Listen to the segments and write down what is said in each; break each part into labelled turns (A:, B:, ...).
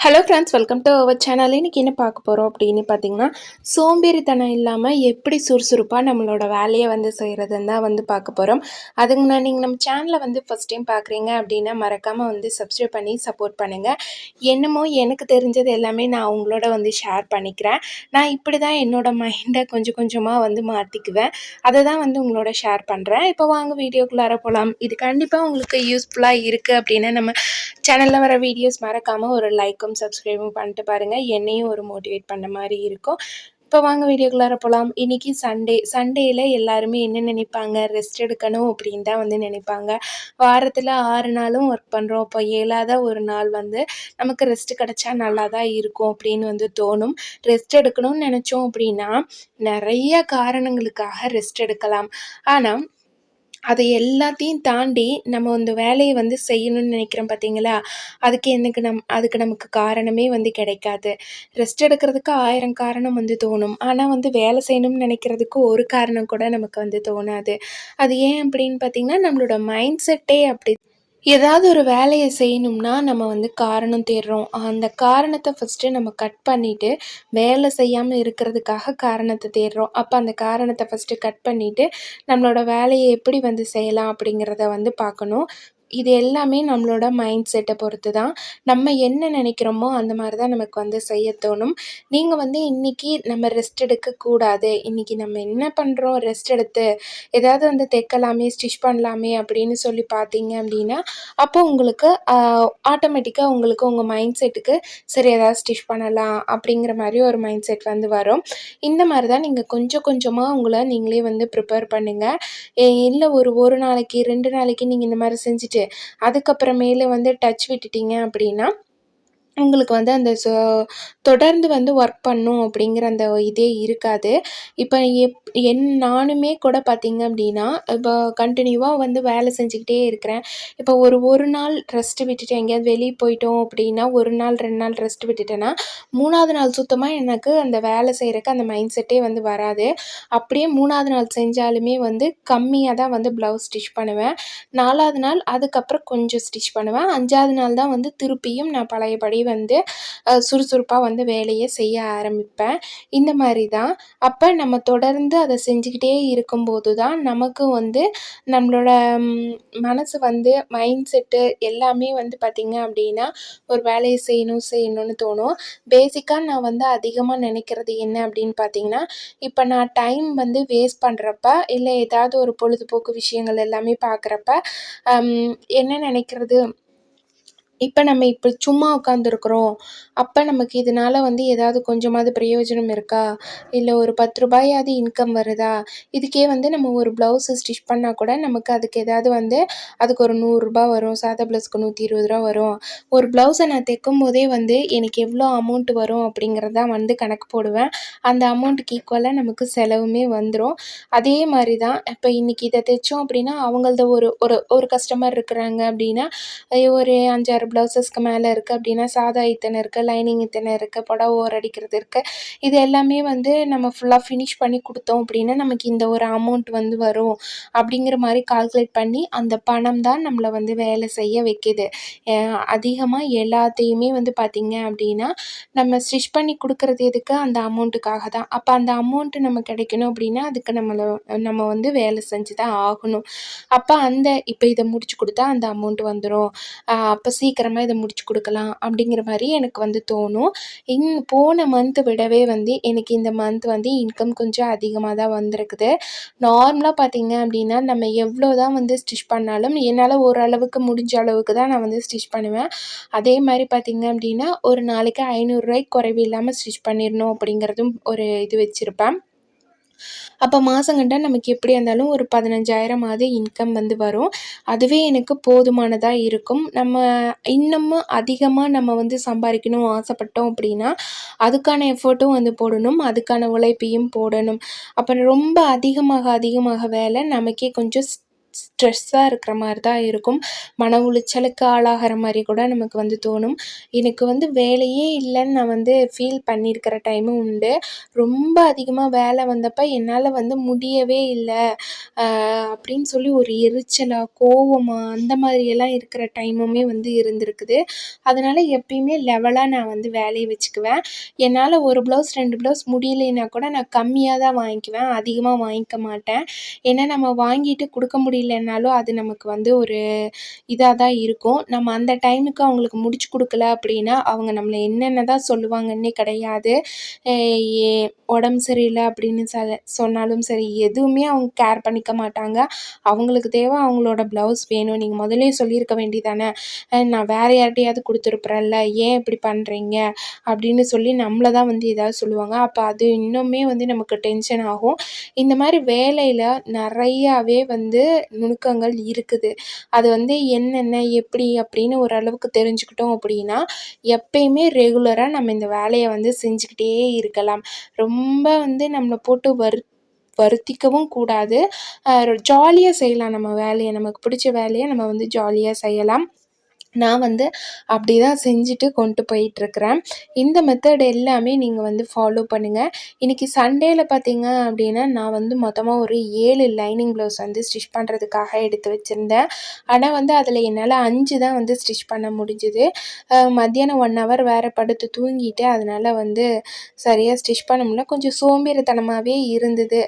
A: Hello friends, welcome to our channel. இன்றைக்கி என்ன பார்க்க போகிறோம் அப்படின்னு பார்த்தீங்கன்னா, சோம்பேறித்தனம் இல்லாமல் எப்படி சுறுசுறுப்பாக நம்மளோட வேலையை வந்து செய்கிறதுன்னு தான் வந்து பார்க்க போகிறோம். அதுக்கு முன்னாடி நீங்கள் நம்ம சேனலை வந்து ஃபஸ்ட் டைம் பார்க்குறீங்க அப்படின்னா மறக்காமல் வந்து சப்ஸ்கிரைப் பண்ணி சப்போர்ட் பண்ணுங்கள். என்னமோ எனக்கு தெரிஞ்சது எல்லாமே நான் உங்களோட வந்து ஷேர் பண்ணிக்கிறேன். நான் இப்படி தான் என்னோடய மைண்டை கொஞ்சம் கொஞ்சமாக வந்து மாற்றிக்குவேன். அதை தான் வந்து உங்களோட ஷேர் பண்ணுறேன். இப்போ வாங்க வீடியோக்குள்ளார போகலாம். இது கண்டிப்பாக உங்களுக்கு யூஸ்ஃபுல்லாக இருக்குது அப்படின்னா நம்ம சேனலில் வர வீடியோஸ் மறக்காமல் ஒரு லைக்கும் சப்ஸ்கிரைபும் பண்ணிட்டு பாருங்கள். என்னையும் ஒரு மோட்டிவேட் பண்ண மாதிரி இருக்கும். இப்போ வாங்க வீடியோக்குள்ளார போகலாம். இன்றைக்கி சண்டேயில் எல்லாருமே என்ன நினைப்பாங்க, ரெஸ்ட் எடுக்கணும் அப்படின்னு தான் வந்து நினைப்பாங்க. வாரத்தில் 6 நாளும் ஒர்க் பண்ணுறோம். இப்போ 7ஆவது ஒரு நாள் வந்து நமக்கு ரெஸ்ட் கிடச்சா நல்லா தான் இருக்கும் அப்படின்னு வந்து தோணும். ரெஸ்ட் எடுக்கணும்னு நினச்சோம் அப்படின்னா நிறைய காரணங்களுக்காக ரெஸ்ட் எடுக்கலாம். ஆனால் அதை எல்லாத்தையும் தாண்டி நம்ம இந்த வேலையை வந்து செய்யணும்னு நினைக்கிறோம் பார்த்தீங்களா, அதுக்கு நமக்கு காரணமே வந்து கிடைக்காது. ரெஸ்ட் எடுக்கிறதுக்கு 1000 காரணம் வந்து தோணும். ஆனால் வந்து வேலை செய்யணும்னு நினைக்கிறதுக்கு ஒரு காரணம் கூட நமக்கு வந்து தோணாது. அது ஏன் அப்படின்னு பார்த்தீங்கன்னா, நம்மளோட மைண்ட் செட்டே அப்படி. ஏதாவது ஒரு வேலையை செய்யணும்னா நம்ம வந்து காரணம் தேடுறோம். அந்த காரணத்தை ஃபஸ்ட்டு நம்ம கட் பண்ணிவிட்டு வேலை செய்யாமல் இருக்கிறதுக்காக காரணத்தை தேடுறோம். அப்போ அந்த காரணத்தை ஃபஸ்ட்டு கட் பண்ணிவிட்டு நம்மளோட வேலையை எப்படி வந்து செய்யலாம் அப்படிங்கிறத வந்து பார்க்கணும். இது எல்லாமே நம்மளோட மைண்ட் செட்டை பொறுத்து தான். நம்ம என்ன நினைக்கிறோமோ அந்த மாதிரி தான் நமக்கு வந்து செய்ய தோணும். நீங்கள் வந்து இன்றைக்கி நம்ம ரெஸ்ட் எடுக்கக்கூடாது, இன்றைக்கி நம்ம என்ன பண்ணுறோம், ரெஸ்ட் எடுத்து ஏதாவது வந்து தைக்கலாமே, ஸ்டிச் பண்ணலாமே அப்படின்னு சொல்லி பார்த்தீங்க அப்படின்னா, அப்போ உங்களுக்கு ஆட்டோமேட்டிக்காக உங்களுக்கு உங்கள் மைண்ட் செட்டுக்கு சரி ஏதாவது ஸ்டிச் பண்ணலாம் அப்படிங்கிற மாதிரி ஒரு மைண்ட் செட் வந்து வரும். இந்த மாதிரி தான் நீங்கள் கொஞ்சம் கொஞ்சமாக உங்களை நீங்களே வந்து ப்ரிப்பேர் பண்ணுங்கள். இல்லை ஒரு நாளைக்கு 2 நாளைக்கு நீங்கள் இந்த மாதிரி செஞ்சுட்டு அதுக்கப்புறமேலு வந்து டச் விட்டுட்டீங்க அப்படின்னா உங்களுக்கு வந்து அந்த தொடர்ந்து வந்து ஒர்க் பண்ணும் அப்படிங்கிற அந்த இதே இருக்காது. இப்போ நானுமே கூட பார்த்தீங்க அப்படின்னா, இப்போ கண்டினியூவாக வந்து வேலை செஞ்சுக்கிட்டே இருக்கிறேன். இப்போ ஒரு நாள் ரெஸ்ட்டு விட்டுட்டு எங்கேயாவது வெளியே போயிட்டோம் அப்படின்னா, 1 நாள் 2 நாள் ரெஸ்ட் விட்டுட்டேன்னா, 3ஆவது நாள் சுத்தமாக எனக்கு அந்த வேலை செய்கிறக்கு அந்த மைண்ட் செட்டே வந்து வராது. அப்படியே 3ஆவது நாள் செஞ்சாலுமே வந்து கம்மியாக தான் வந்து ப்ளவுஸ் ஸ்டிச் பண்ணுவேன். 4ஆவது நாள் அதுக்கப்புறம் கொஞ்சம் ஸ்டிச் பண்ணுவேன். 5ஆவது நாள் தான் வந்து திருப்பியும் நான் பழையபடி வந்து சுறுசுறுப்பாக வந்து வேலையை செய்ய ஆரம்பிப்பேன். இந்த மாதிரி தான். அப்போ நம்ம தொடர்ந்து அதை செஞ்சுக்கிட்டே இருக்கும்போது தான் நமக்கு வந்து நம்மளோட மனசு வந்து மைண்ட் செட்டு எல்லாமே வந்து பார்த்திங்க அப்படின்னா ஒரு வேலையை செய்யணும்னு தோணும். பேசிக்காக நான் வந்து அதிகமாக நினைக்கிறது என்ன அப்படின்னு பார்த்தீங்கன்னா, இப்போ நான் டைம் வந்து வேஸ்ட் பண்ணுறப்ப இல்லை ஏதாவது ஒரு பொழுதுபோக்கு விஷயங்கள் எல்லாமே பார்க்குறப்ப என்ன நினைக்கிறது, இப்போ நம்ம இப்போ சும்மா உட்காந்துருக்குறோம், அப்போ நமக்கு இதனால் வந்து ஏதாவது கொஞ்சமாவது பிரயோஜனம் இருக்கா, இல்லை ஒரு 10 ரூபாயாவது இன்கம் வருதா, இதுக்கே வந்து நம்ம ஒரு ப்ளவுஸு ஸ்டிச் பண்ணால் கூட நமக்கு அதுக்கு ஏதாவது வந்து அதுக்கு ஒரு 100 ரூபா வரும். சாதா ப்ளவுஸ்க்கு 120 ரூபா வரும். ஒரு ப்ளவுஸை நான் தைக்கும் போதே வந்து எனக்கு எவ்வளோ அமௌண்ட் வரும் அப்படிங்கிறது தான் வந்து கணக்கு போடுவேன். அந்த அமௌண்ட்டுக்கு ஈக்குவலாக நமக்கு செலவுமே வந்துடும். அதே மாதிரி தான் இப்போ இன்றைக்கி இதை தைச்சோம் அப்படின்னா அவங்களது ஒரு கஸ்டமர் இருக்கிறாங்க அப்படின்னா ஒரு 5, 6 ப்ளவுஸஸ்க்கு மேலே இருக்குது அப்படின்னா சாதா இத்தனை இருக்குது, லைனிங் இத்தனை இருக்குது, புடவை ஓரம் அடிக்கிறது இருக்குது. இது எல்லாமே வந்து நம்ம ஃபுல்லாக ஃபினிஷ் பண்ணி கொடுத்தோம் அப்படின்னா நமக்கு இந்த ஒரு அமௌண்ட் வந்து வரும் அப்படிங்கிற மாதிரி கால்குலேட் பண்ணி அந்த பணம் தான் நம்மளை வந்து வேலை செய்ய வைக்கிது. அதிகமாக எல்லாத்தையுமே வந்து பார்த்திங்க அப்படின்னா நம்ம ஸ்டிச் பண்ணி கொடுக்குறது எதுக்கு, அந்த அமௌண்ட்டுக்காக தான். அப்போ அந்த அமௌண்ட்டு நம்ம கிடைக்கணும் அப்படின்னா அதுக்கு நம்ம வந்து வேலை செஞ்சு தான் ஆகணும். அப்போ இப்போ இதை முடிச்சு கொடுத்தா அந்த அமௌண்ட் வந்துடும், அப்போ சீக்கிரமாக இதை முடிச்சு கொடுக்கலாம் அப்படிங்கிற மாதிரி எனக்கு வந்து தோணும். போன மந்த் விடவே வந்து எனக்கு இந்த மந்த் வந்து இன்கம் கொஞ்சம் அதிகமாக தான் வந்திருக்குது. நார்மலாக பார்த்திங்க அப்படின்னா நம்ம எவ்வளோ தான் வந்து ஸ்டிச் பண்ணாலும் என்னால் ஓரளவுக்கு முடிஞ்ச அளவுக்கு தான் நான் வந்து ஸ்டிச் பண்ணுவேன். அதே மாதிரி பார்த்திங்க அப்படின்னா ஒரு நாளைக்கு 500 ரூபாய்க்கு குறைவு இல்லாமல் ஸ்டிச் பண்ணிடணும் அப்படிங்கிறதும் ஒரு இது வச்சுருப்பேன். அப்போ மாதங்கண்டா நமக்கு எப்படியா இருந்தாலும் ஒரு 15,000 இன்கம் வந்து வரும். அதுவே எனக்கு போதுமானதாக இருக்கும். நம்ம இன்னமும் அதிகமாக நம்ம வந்து சம்பாதிக்கணும் ஆசைப்பட்டோம் அப்படின்னா அதுக்கான எஃபர்ட்டும் வந்து போடணும், அதுக்கான உழைப்பையும் போடணும். அப்புறம் ரொம்ப அதிகமாக வேலை நமக்கே கொஞ்சம் ஸ்ட்ரெஸ்ஸாக இருக்கிற மாதிரி தான் இருக்கும். மன உளைச்சலுக்கு ஆளாகிற மாதிரி கூட நமக்கு வந்து தோணும். எனக்கு வந்து வேலையே இல்லைன்னு நான் வந்து ஃபீல் பண்ணியிருக்கிற டைமும் உண்டு. ரொம்ப அதிகமாக வேலை வந்தப்போ என்னால் வந்து முடியவே இல்லை அப்படின்னு சொல்லி ஒரு எரிச்சலாக கோவமாக அந்த மாதிரியெல்லாம் இருக்கிற டைமுமே வந்து இருந்திருக்குது. அதனால் எப்பயுமே லெவலாக நான் வந்து வேலையை வச்சுக்குவேன். என்னால் ஒரு ப்ளவுஸ் 2 ப்ளவுஸ் முடியலைன்னா கூட நான் கம்மியாக தான் வாங்கிக்குவேன், அதிகமாக வாங்கிக்க மாட்டேன். ஏன்னா நம்ம வாங்கிட்டு கொடுக்க முடியலன்னாலும் அது நமக்கு வந்து ஒரு இதாக தான் இருக்கும். நம்ம அந்த டைமுக்கு அவங்களுக்கு முடிச்சு கொடுக்கல அப்படின்னா அவங்க நம்மளை என்னென்ன தான் சொல்லுவாங்கன்னே கிடையாது. ஏ உடம்பு சரியில்லை அப்படின்னு சொன்னாலும் சரி, எதுவுமே அவங்க கேர் பண்ணிக்க மாட்டாங்க. அவங்களுக்கு தேவை அவங்களோட ப்ளவுஸ் வேணும். நீங்கள் முதலே சொல்லியிருக்க வேண்டியதானே, நான் வேறு யார்கிட்டையாவது கொடுத்துருப்பேன்ல, ஏன் இப்படி பண்ணுறீங்க அப்படின்னு சொல்லி நம்மளை தான் வந்து ஏதாவது சொல்லுவாங்க. அப்போ அது இன்னுமே வந்து நமக்கு டென்ஷன் ஆகும். இந்த மாதிரி வேலையில் நிறையாவே வந்து நுணுக்கங்கள் இருக்குது. அது வந்து என்னென்ன எப்படி அப்படின்னு ஓரளவுக்கு தெரிஞ்சுக்கிட்டோம் அப்படின்னா எப்பயுமே ரெகுலராக நம்ம இந்த வேலையை வந்து செஞ்சுக்கிட்டே இருக்கலாம். ரொம்ப வந்து நம்மளை போட்டு வருத்திக்கவும் கூடாது. ஜாலியாக செய்யலாம் நம்ம வேலையை. நமக்கு பிடிச்ச வேலையை நம்ம வந்து ஜாலியாக செய்யலாம். நான் வந்து அப்படி தான் செஞ்சுட்டு கொண்டு போயிட்டுருக்கிறேன். இந்த மெத்தட் எல்லாமே நீங்கள் வந்து ஃபாலோ பண்ணுங்கள். இன்றைக்கி சண்டேயில் பார்த்தீங்க அப்படின்னா நான் வந்து மொத்தமாக ஒரு 7 லைனிங் ப்ளவுஸ் வந்து ஸ்டிச் பண்ணுறதுக்காக எடுத்து வச்சுருந்தேன். ஆனால் வந்து அதில் என்னால் 5 தான் வந்து ஸ்டிச் பண்ண முடிஞ்சுது. மத்தியானம் 1 ஹவர் வேறு படுத்து தூங்கிட்டு அதனால் வந்து சரியாக ஸ்டிச் பண்ண முடியல. கொஞ்சம் சோம்பேறித்தனமாகவே இருந்தது.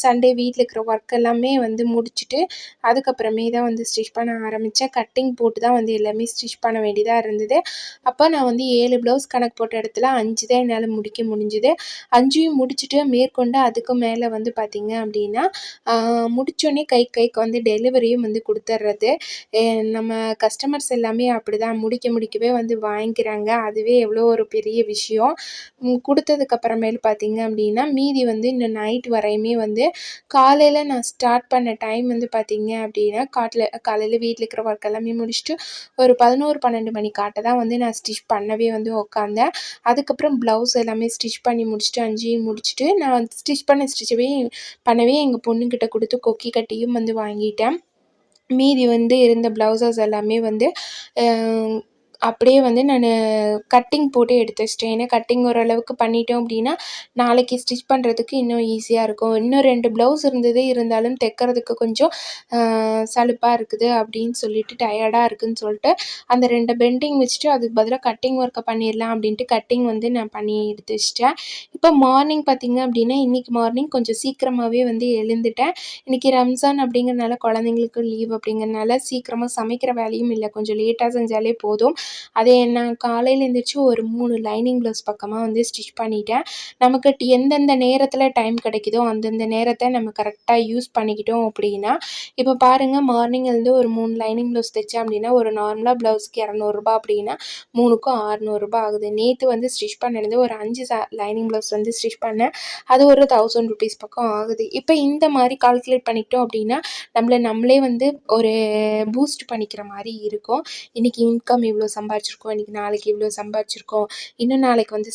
A: சண்டே வீட்டில் இருக்கிற ஒர்க் எல்லாமே வந்து முடிச்சுட்டு அதுக்கப்புறமே தான் வந்து ஸ்டிச் பண்ண ஆரம்பித்தேன். கட்டிங் போட்டு தான் வந்து எல்லாமே ஸ்டிச் பண்ண வேண்டியதாக இருந்தது. அப்போ நான் வந்து 7 ப்ளவுஸ் கணக்கு போட்ட இடத்துல 5 தான் என்னால் முடிக்க முடிஞ்சுது. 5யும் முடிச்சுட்டு மேற்கொண்டு அதுக்கு மேலே வந்து பார்த்திங்க அப்படின்னா முடித்தோடனே கைக்கு வந்து டெலிவரியும் வந்து கொடுத்துட்றது. நம்ம கஸ்டமர்ஸ் எல்லாமே அப்படி தான் முடிக்கவே வந்து வாங்கிக்கிறாங்க. அதுவே எவ்வளோ ஒரு பெரிய விஷயம். கொடுத்ததுக்கப்புறமேல் பார்த்திங்க அப்படின்னா மீதி வந்து இன்னும் நைட் வரையுமே வந்து காலையில் நான் ஸ்டார்ட் பண்ண டைம் வந்து பார்த்திங்க அப்படின்னா காலையில் வீட்டில் இருக்கிற ஒர்க் எல்லாமே முடிச்சுட்டு ஒரு 11-12 மணி காட்ட தான் வந்து நான் ஸ்டிச் பண்ணவே வந்து உக்காந்தேன். அதுக்கப்புறம் ப்ளவுஸ் எல்லாமே ஸ்டிச் பண்ணி முடிச்சுட்டு 5யும் முடிச்சுட்டு நான் ஸ்டிச் பண்ணவே எங்கள் பொண்ணுக்கிட்ட கொடுத்து கொக்கி கட்டியும் வந்து வாங்கிட்டேன். மீதி வந்து இருந்த ப்ளவுசஸ் எல்லாமே வந்து அப்படியே வந்து நான் கட்டிங் போட்டு எடுத்து வச்சிட்டேன். ஏன்னா கட்டிங் ஓரளவுக்கு பண்ணிட்டோம் அப்படின்னா நாளைக்கு ஸ்டிச் பண்ணுறதுக்கு இன்னும் ஈஸியாக இருக்கும். இன்னும் 2 ப்ளவுஸ் இருந்தாலும் தைக்கிறதுக்கு கொஞ்சம் சலுப்பாக இருக்குது அப்படின்னு சொல்லிட்டு டயர்டாக இருக்குதுன்னு சொல்லிட்டு அந்த 2 பெண்டிங் வச்சுட்டு அதுக்கு பதிலாக கட்டிங் ஒர்க்கை பண்ணிடலாம் அப்படின்ட்டு கட்டிங் வந்து நான் பண்ணி எடுத்து வச்சிட்டேன். இப்போ மார்னிங் பார்த்திங்க அப்படின்னா இன்றைக்கி மார்னிங் கொஞ்சம் சீக்கிரமாகவே வந்து எழுந்துட்டேன். இன்றைக்கி ரம்ஜான் அப்படிங்கிறனால குழந்தைங்களுக்கு லீவ் அப்படிங்கிறனால சீக்கிரமாக சமைக்கிற வேலையும் இல்லை, கொஞ்சம் லேட்டாக செஞ்சாலே போதும். அதே நான் காலையில் எழுந்திரிச்சு ஒரு 3 லைனிங் ப்ளவுஸ் பக்கமாக வந்து ஸ்டிச் பண்ணிட்டேன். நமக்கு எந்தெந்த நேரத்தில் டைம் கிடைக்குதோ அந்தந்த நேரத்தை நம்ம கரெக்டாக யூஸ் பண்ணிக்கிட்டோம் அப்படின்னா இப்போ பாருங்கள், மார்னிங் எழுந்து ஒரு 3 லைனிங் ப்ளவுஸ் தைச்சேன் அப்படின்னா ஒரு நார்மலாக ப்ளவுஸ்க்கு 200 அப்படின்னா 3க்கும் 600 ஆகுது. நேற்று வந்து ஸ்டிச் பண்ணிருந்து ஒரு 5 லைனிங் ப்ளவுஸ் வந்து ஸ்டிச் பண்ணேன். அது ஒரு 1000 ருபீஸ் பக்கம் ஆகுது. இப்போ இந்த மாதிரி கால்குலேட் பண்ணிக்கிட்டோம் அப்படின்னா நம்மளே வந்து ஒரு பூஸ்ட் பண்ணிக்கிற மாதிரி இருக்கும். இன்றைக்கி இன்கம் இவ்வளோ சம்பாதிச்சிருக்கோம், இன்றைக்கி நாளைக்கு இவ்வளோ சம்பாதிச்சிருக்கோம், இன்னும் நாளைக்கு வந்து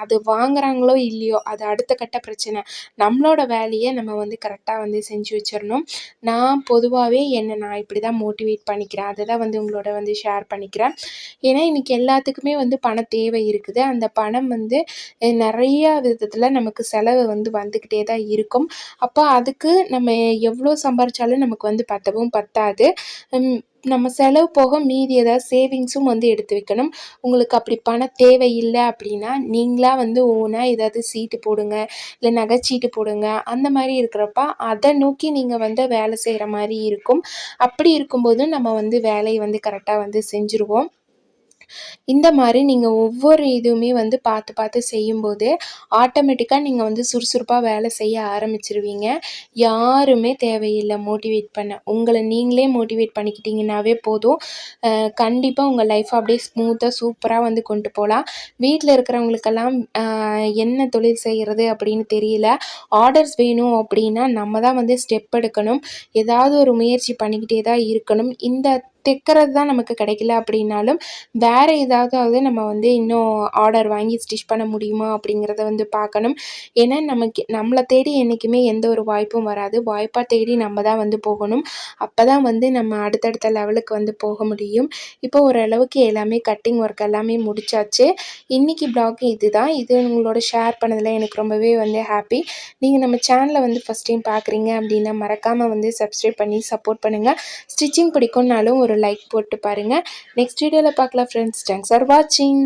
A: அது வாங்குறாங்களோ இல்லையோ அது அடுத்த கட்ட பிரச்சனை. நம்மளோட வேலையை நம்ம வந்து கரெக்டாக வந்து செஞ்சு வச்சிடணும். நான் பொதுவாகவே நான் இப்படி தான் மோட்டிவேட் பண்ணிக்கிறேன். அதை தான் வந்து உங்களோட வந்து ஷேர் பண்ணிக்கிறேன். ஏன்னா இன்றைக்கி எல்லாத்துக்குமே வந்து பண தேவை இருக்குது. அந்த பணம் வந்து நிறையா விதத்தில் நமக்கு செலவு வந்து வந்துக்கிட்டே தான் இருக்கும். அப்போ அதுக்கு நம்ம எவ்வளோ சம்பாதிச்சாலும் நமக்கு வந்து பத்தவும் பத்தாது. நம்ம செலவு போக மீதி ஏதாவது சேவிங்ஸும் வந்து எடுத்து வைக்கணும். உங்களுக்கு அப்படி பண தேவை இல்லை அப்படின்னா நீங்களாக வந்து ஓனாக ஏதாவது சீட்டு போடுங்க, இல்லை நகைச்சீட்டு போடுங்க. அந்த மாதிரி இருக்கிறப்ப அதை நோக்கி நீங்கள் வந்து வேலை செய்கிற மாதிரி இருக்கும். அப்படி இருக்கும்போது நம்ம வந்து வேலையை வந்து கரெக்டாக வந்து செஞ்சுருவோம். இந்த மாதிரி நீங்கள் ஒவ்வொரு இதுவுமே வந்து பார்த்து செய்யும்போது ஆட்டோமேட்டிக்காக நீங்கள் வந்து சுறுசுறுப்பாக வேலை செய்ய ஆரம்பிச்சிருவீங்க. யாருமே தேவையில்லை மோட்டிவேட் பண்ண. உங்களை நீங்களே மோட்டிவேட் பண்ணிக்கிட்டீங்கன்னாவே போதும். கண்டிப்பாக உங்கள் லைஃப்பை அப்படியே ஸ்மூத்தாக சூப்பராக வந்து கொண்டு போகலாம். வீட்டில் இருக்கிறவங்களுக்கெல்லாம் என்ன தொழில் செய்கிறது அப்படின்னு தெரியல, ஆர்டர்ஸ் வேணும் அப்படின்னா நம்ம தான் வந்து ஸ்டெப் எடுக்கணும். ஏதாவது ஒரு முயற்சி பண்ணிக்கிட்டே தான் இருக்கணும். இந்த தைக்கிறது தான் நமக்கு கிடைக்கல அப்படின்னாலும் வேறு ஏதாவது நம்ம வந்து இன்னும் ஆர்டர் வாங்கி ஸ்டிச் பண்ண முடியுமா அப்படிங்கிறத வந்து பார்க்கணும். ஏன்னா நம்மளை தேடி என்றைக்குமே எந்த ஒரு வாய்ப்பும் வராது. வாய்ப்பாக தேடி நம்ம தான் வந்து போகணும். அப்போ தான் வந்து நம்ம அடுத்தடுத்த லெவலுக்கு வந்து போக முடியும். இப்போ ஓரளவுக்கு எல்லாமே கட்டிங் ஒர்க் எல்லாமே முடிச்சாச்சு. இன்றைக்கி ப்ளாக் இதுதான். இது உங்களோட ஷேர் பண்ணதில் எனக்கு ரொம்பவே வந்து ஹாப்பி. நீங்கள் நம்ம சேனலை வந்து ஃபஸ்ட் டைம் பார்க்குறீங்க அப்படின்னா மறக்காமல் வந்து சப்ஸ்கிரைப் பண்ணி சப்போர்ட் பண்ணுங்கள். ஸ்டிச்சிங் பிடிக்கும்னாலும் ஒரு லைக் போட்டு பாருங்கள். நெக்ஸ்ட் வீடியோவில் பார்க்கலாம் ஃப்ரெண்ட்ஸ். தேங்க்ஸ் ஃபார் வாட்சிங்.